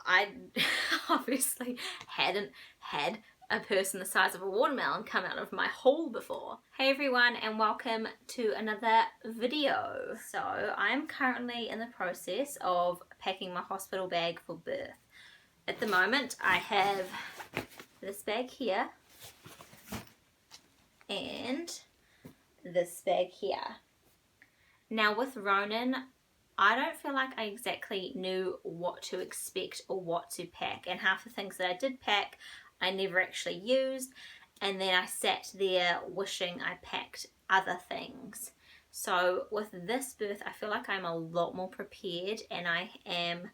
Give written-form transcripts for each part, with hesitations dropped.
I obviously hadn't had a person the size of a watermelon come out of my haul before. Hey everyone, and welcome to another video. So I'm currently in the process of packing my hospital bag for birth. At the moment I have this bag here and this bag here. Now with Ronan, I don't feel like I exactly knew what to expect or what to pack, and half the things that I did pack I never actually used, and then I sat there wishing I packed other things. So with this birth I feel like I'm a lot more prepared and I am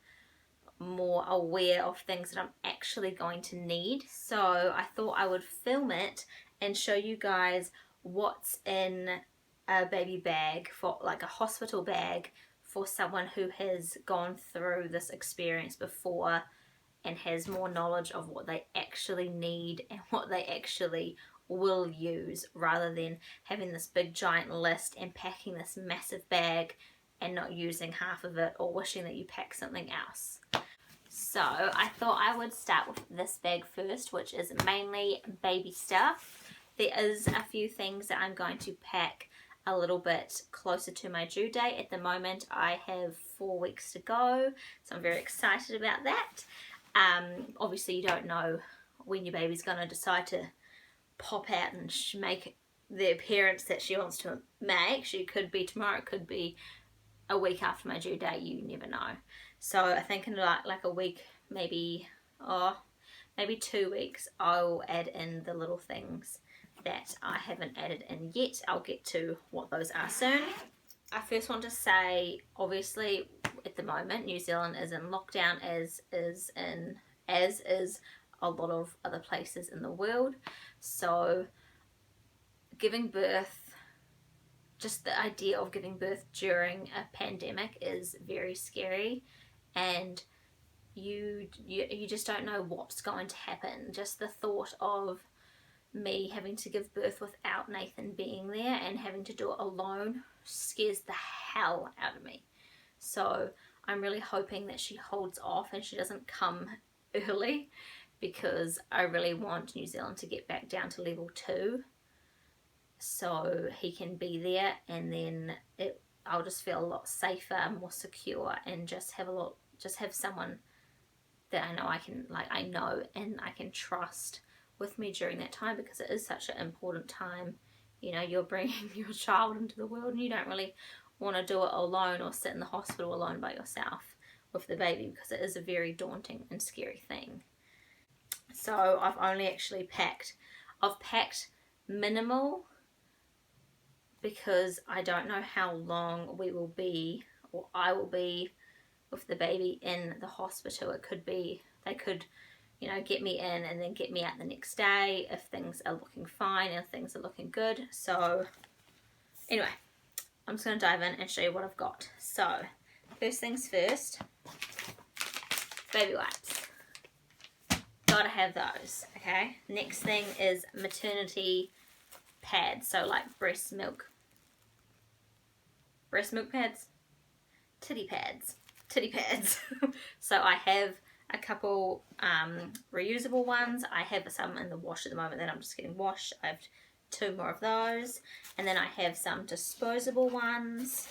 more aware of things that I'm actually going to need. So I thought I would film it and show you guys what's in a baby bag, for like a hospital bag, for someone who has gone through this experience before and has more knowledge of what they actually need and what they actually will use, rather than having this big giant list and packing this massive bag and not using half of it, or wishing that you pack something else. So I thought I would start with this bag first, which is mainly baby stuff. There is a few things that I'm going to pack a little bit closer to my due date. At the moment I have 4 weeks to go, so I'm very excited about that. Obviously you don't know when your baby's going to decide to pop out and make the appearance that she wants to make. She could be tomorrow, it could be a week after my due date, you never know. So I think in like a week, maybe 2 weeks, I'll add in the little things that I haven't added in yet. I'll get to what those are soon. I first want to say, obviously at the moment New Zealand is in lockdown, as is a lot of other places in the world. So giving birth, just the idea of giving birth during a pandemic is very scary, and you just don't know what's going to happen. Just the thought of me having to give birth without Nathan being there and having to do it alone scares the hell out of me. So I'm really hoping that she holds off and she doesn't come early, because I really want New Zealand to get back down to level 2 so he can be there, and then I'll just feel a lot safer, more secure, and just have someone that I know and I can trust with me during that time, because it is such an important time. You know, you're bringing your child into the world and you don't really want to do it alone or sit in the hospital alone by yourself with the baby, because it is a very daunting and scary thing. So I've only actually packed minimal, because I don't know how long we will be, or I will be, with the baby in the hospital. It could be, they could, you know, get me in and then get me out the next day if things are looking fine and things are looking good. So anyway, I'm just going to dive in and show you what I've got. So first things first, baby wipes. Gotta have those, okay? Next thing is maternity pads, so like breast milk pads, titty pads. So I have a couple reusable ones. I have some in the wash at the moment that I'm just getting washed. I have 2 more of those, and then I have some disposable ones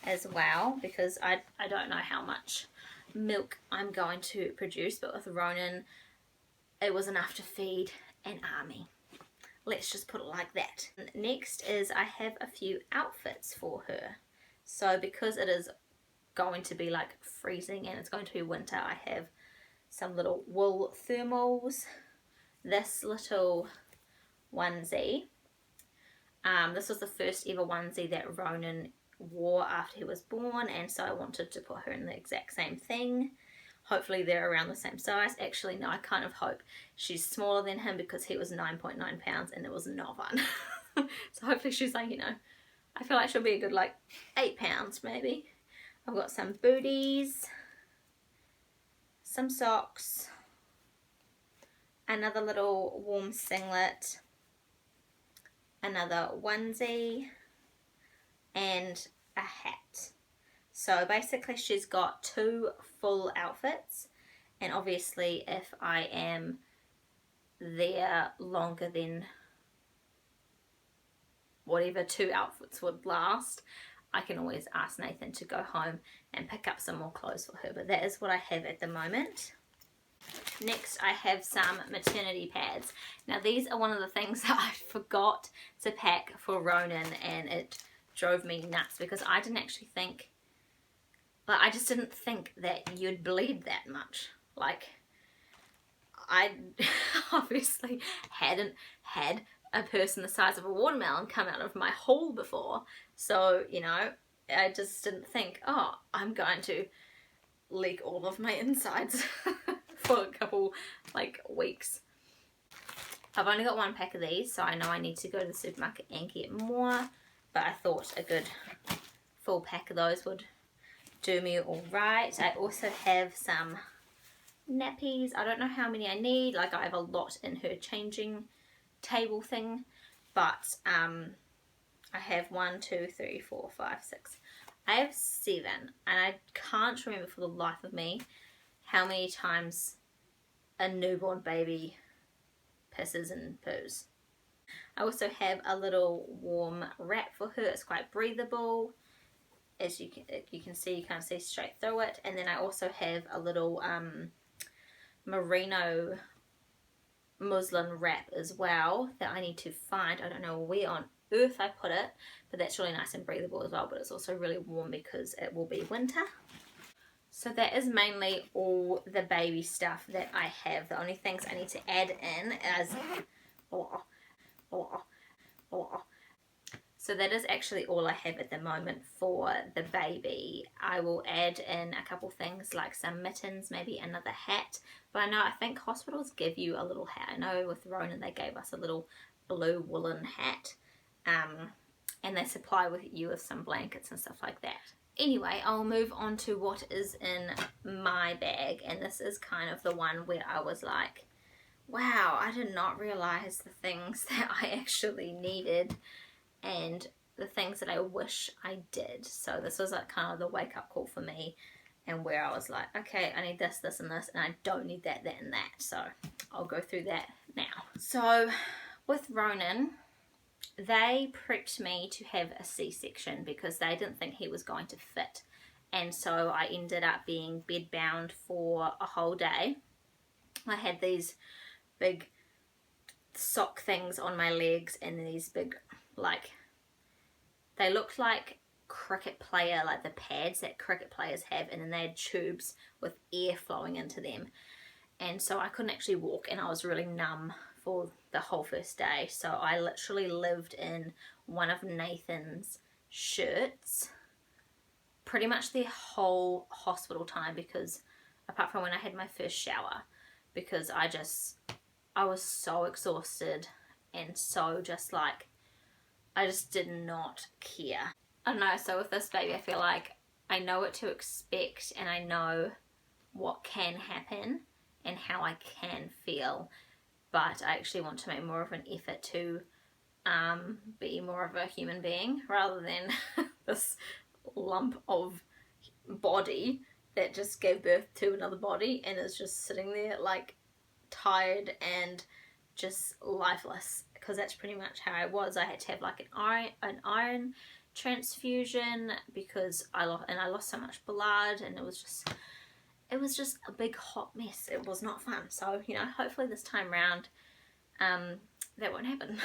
as well, because I don't know how much milk I'm going to produce, but with Ronan it was enough to feed an army. Let's just put it like that. Next is I have a few outfits for her. So because it is going to be like freezing and it's going to be winter, I have some little wool thermals, this little onesie. This was the first ever onesie that Ronan wore after he was born, and so I wanted to put her in the exact same thing. Hopefully they're around the same size. Actually no, I kind of hope she's smaller than him, because he was 9.9 pounds and it was not fun. So hopefully she's like, you know, I feel like she'll be a good like 8 pounds maybe. I've got some booties, some socks, another little warm singlet, another onesie, and a hat. So basically she's got 2 full outfits And obviously if I am there longer than whatever 2 outfits would last, I can always ask Nathan to go home and pick up some more clothes for her. But that is what I have at the moment. Next, I have some maternity pads. Now these are one of the things that I forgot to pack for Ronan, and it drove me nuts because I didn't actually think, like, I just didn't think that you'd bleed that much. Like, I obviously hadn't had a person the size of a watermelon come out of my hole before. So, you know, I just didn't think, oh, I'm going to leak all of my insides for a couple, like, weeks. I've only got 1 pack of these, so I know I need to go to the supermarket and get more, but I thought a good full pack of those would do me all right. I also have some nappies. I don't know how many I need. Like, I have a lot in her changing table thing, but I have 1, 2, 3, 4, 5, 6. I have 7, and I can't remember for the life of me how many times a newborn baby pisses and poos. I also have a little warm wrap for her. It's quite breathable. As you can see, you can't see straight through it. And then I also have a little merino muslin wrap as well that I need to find. I don't know where on earth I put it, but that's really nice and breathable as well, but it's also really warm because it will be winter. So that is mainly all the baby stuff that I have. The only things I need to add in is so that is actually all I have at the moment for the baby. I will add in a couple things like some mittens, maybe another hat. But I think hospitals give you a little hat. I know with Ronan they gave us a little blue woolen hat. And they supply you with some blankets and stuff like that. Anyway, I'll move on to what is in my bag. And this is kind of the one where I was like, wow, I did not realize the things that I actually needed and the things that I wish I did. So this was like kind of the wake up call for me, and where I was like, okay, I need this, this, and this, and I don't need that, that, and that. So I'll go through that now. So with Ronan, they prepped me to have a C-section because they didn't think he was going to fit. And so I ended up being bedbound for a whole day. I had these big sock things on my legs and these big, like, they looked like cricket player, like the pads that cricket players have, and then they had tubes with air flowing into them. And so I couldn't actually walk, and I was really numb for the whole first day. So I literally lived in one of Nathan's shirts pretty much the whole hospital time, because apart from when I had my first shower, because I was so exhausted and so just like, I just did not care. I don't know, so with this baby I feel like I know what to expect and I know what can happen and how I can feel, but I actually want to make more of an effort to be more of a human being rather than this lump of body that just gave birth to another body and is just sitting there like tired and just lifeless, because that's pretty much how I was. I had to have like an iron transfusion because I lost so much blood, and it was just a big hot mess. It was not fun. So, you know, hopefully this time round that won't happen.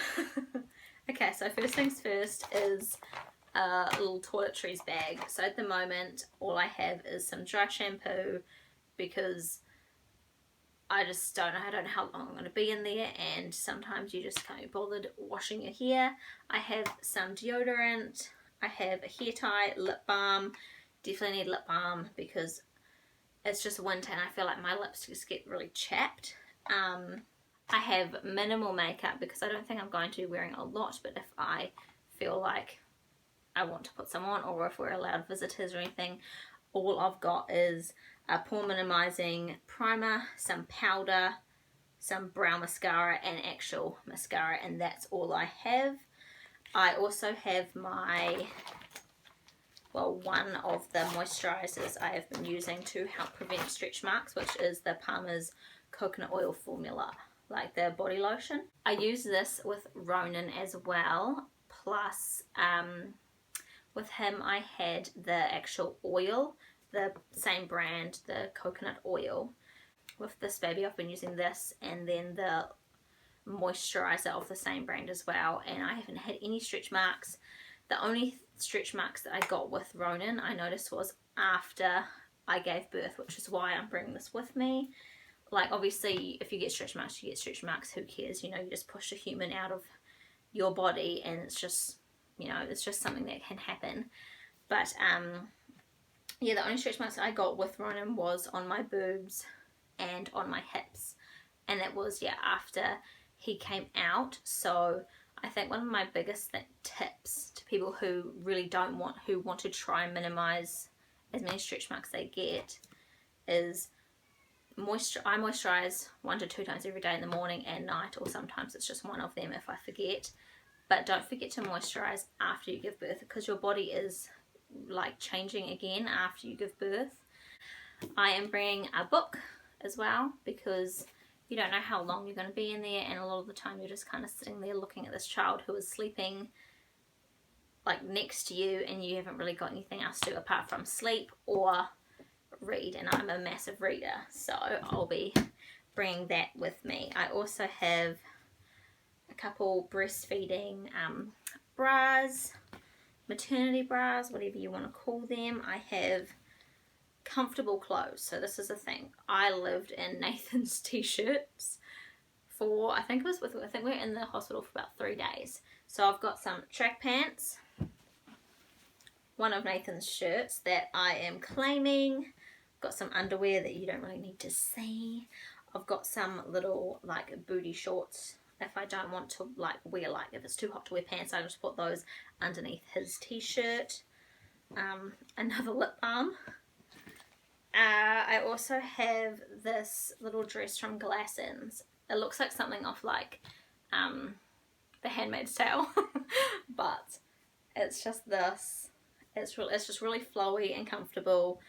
Okay, so first things first is a little Toiletries bag. So at the moment all I have is some dry shampoo because I just don't know how long I'm going to be in there, and sometimes you just can't be bothered washing your hair. I have some deodorant, I have a hair tie, lip balm. Definitely need lip balm because it's just winter and I feel like my lips just get really chapped. I have minimal makeup because I don't think I'm going to be wearing a lot, but if I feel like I want to put some on, or if we're allowed visitors or anything, all I've got is a pore minimizing primer, some powder, some brow mascara and actual mascara, and that's all I have. I also have my well, one of the moisturizers I have been using to help prevent stretch marks, which is the Palmer's coconut oil formula, like the body lotion. I use this with Ronan as well, plus with him I had the actual oil, the same brand, the coconut oil. With this baby I've been using this and then the moisturizer of the same brand as well, and I haven't had any stretch marks. The only stretch marks that I got with Ronan I noticed was after I gave birth, which is why I'm bringing this with me. Like, obviously if you get stretch marks, you get stretch marks, who cares, you know, you just push a human out of your body and it's just, you know, it's just something that can happen. But yeah, the only stretch marks I got with Ronan was on my boobs and on my hips, and that was, yeah, after he came out. So I think one of my biggest tips to people who really who want to try and minimize as many stretch marks they get is I moisturize 1 to 2 times every day, in the morning and night, or sometimes it's just one of them if I forget. But don't forget to moisturize after you give birth, because your body is like changing again after you give birth. I am bringing a book as well, because you don't know how long you're going to be in there, and a lot of the time you're just kind of sitting there looking at this child who is sleeping like next to you, and you haven't really got anything else to do apart from sleep or read, and I'm a massive reader, so I'll be bringing that with me. I also have a couple breastfeeding bras, maternity bras, whatever you want to call them. I have comfortable clothes. So this is the thing. I lived in Nathan's t-shirts for, I think we were in the hospital for about 3 days. So I've got some track pants, one of Nathan's shirts that I am claiming. Got some underwear that you don't really need to see. I've got some little like booty shorts if I don't want to like wear, like if it's too hot to wear pants, I just put those underneath his t-shirt. Another lip balm. I also have this little dress from Glassons. It looks like something off like The Handmaid's Tale, but it's just this. It's just really flowy and comfortable,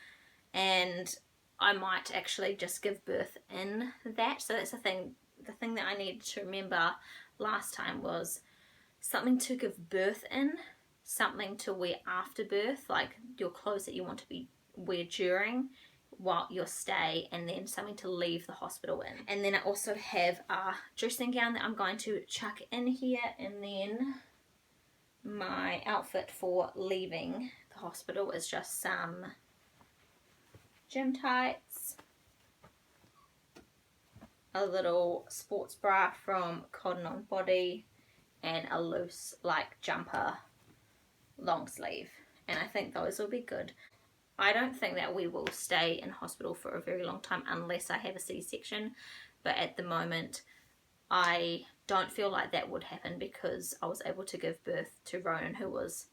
and I might actually just give birth in that. So that's the thing. The thing that I needed to remember last time was something to give birth in, something to wear after birth, like your clothes that you want to wear during while your stay, and then something to leave the hospital in. And then I also have a dressing gown that I'm going to chuck in here, and then my outfit for leaving the hospital is just some gym tights, a little sports bra from Cotton On Body, and a loose like jumper long sleeve, and I think those will be good. I don't think that we will stay in hospital for a very long time unless I have a C-section, but at the moment I don't feel like that would happen, because I was able to give birth to Ronan, who was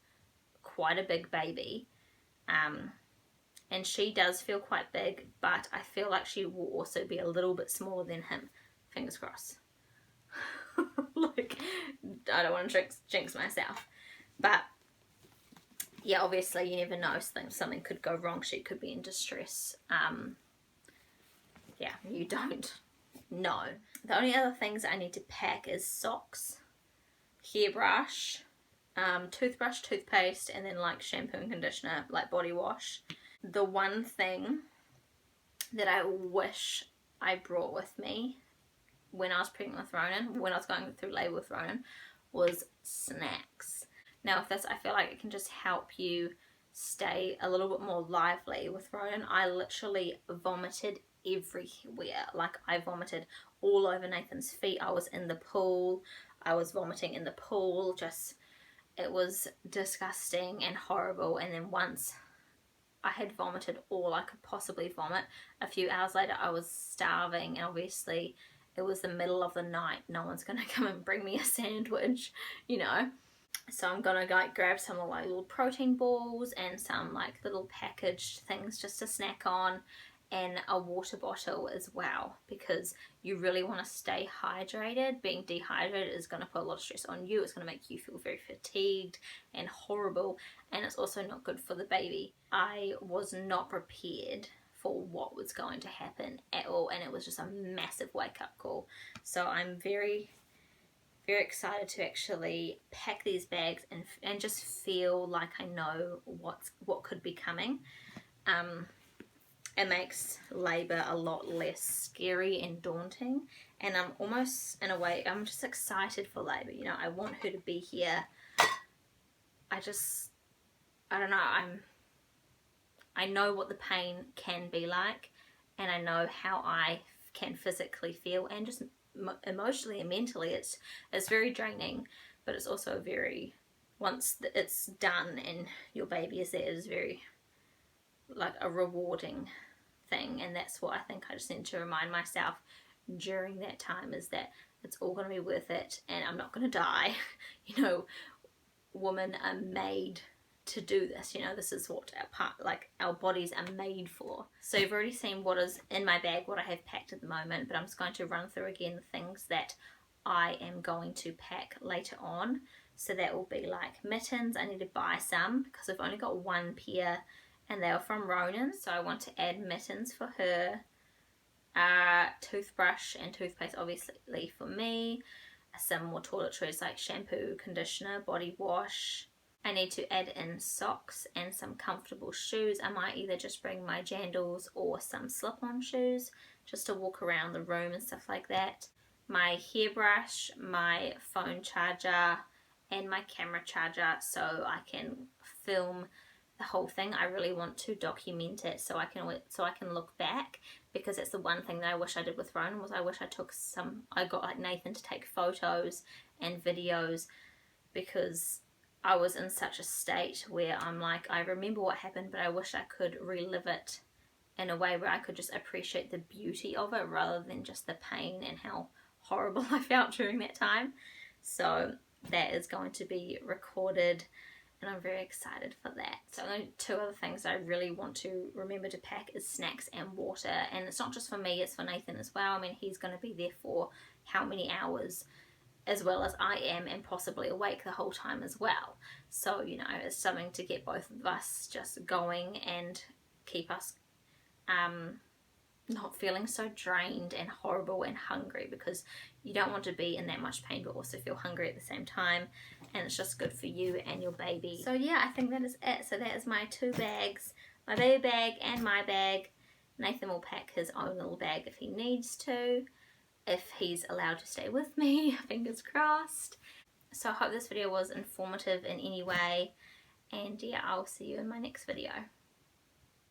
quite a big baby, and she does feel quite big, but I feel like she will also be a little bit smaller than him. Fingers crossed. Like, I don't want to jinx myself, but yeah, obviously you never know, something could go wrong. She could be in distress. Yeah, you don't know. The only other things I need to pack is socks, hairbrush, toothbrush, toothpaste, and then like shampoo and conditioner, like body wash. The one thing that I wish I brought with me when I was pregnant with Ronan, when I was going through labour with Ronan, was snacks. Now with this, I feel like it can just help you stay a little bit more lively. With Ronan, I literally vomited everywhere. Like, I vomited all over Nathan's feet. I was in the pool. I was vomiting in the pool. Just, it was disgusting and horrible. And then once I had vomited all I could possibly vomit, a few hours later I was starving, and obviously it was the middle of the night. No one's gonna come and bring me a sandwich, you know. So I'm gonna like grab some like little protein balls and some like little packaged things just to snack on, and a water bottle as well, because you really want to stay hydrated. Being dehydrated is going to put a lot of stress on you. It's going to make you feel very fatigued and horrible, and it's also not good for the baby. I was not prepared for what was going to happen at all, and it was just a massive wake-up call. So I'm very excited to actually pack these bags and just feel like I know what could be coming. It makes labour a lot less scary and daunting, and I'm almost, in a way, I'm just excited for labour. You know, I want her to be here. I don't know, I know what the pain can be like, and I know how I can physically feel, and just emotionally and mentally it's very draining, but it's also very, once it's done and your baby is there, it is very like a rewarding thing. And that's what I think I just need to remind myself during that time, is that it's all going to be worth it and I'm not going to die. You know, women are made to do this, you know, this is what our bodies are made for. So you've already seen what is in my bag, what I have packed at the moment, but I'm just going to run through again the things that I am going to pack later on. So that will be like mittens. I need to buy some because I've only got one pair and they are from Ronan, so I want to add mittens for her, toothbrush and toothpaste obviously for me, some more toiletries like shampoo, conditioner, body wash. I need to add in socks and some comfortable shoes. I might either just bring my jandals or some slip-on shoes just to walk around the room and stuff like that. My hairbrush, my phone charger and my camera charger, so I can film the whole thing. I really want to document it so I can look back, because it's the one thing that I wish I did with Ronan, was I wish I got like Nathan to take photos and videos, because I was in such a state where I'm like, I remember what happened, but I wish I could relive it in a way where I could just appreciate the beauty of it rather than just the pain and how horrible I felt during that time. So that is going to be recorded and I'm very excited for that. So the two other things I really want to remember to pack is snacks and water. And it's not just for me, it's for Nathan as well. I mean, he's going to be there for how many hours, as well as I am, and possibly awake the whole time as well. So, you know, it's something to get both of us just going and keep us not feeling so drained and horrible and hungry, because you don't want to be in that much pain but also feel hungry at the same time, and it's just good for you and your baby. So yeah, I think that is it. So that is my two bags, my baby bag and my bag. Nathan will pack his own little bag if he needs to, if he's allowed to stay with me, fingers crossed. So I hope this video was informative in any way, and yeah, I'll see you in my next video.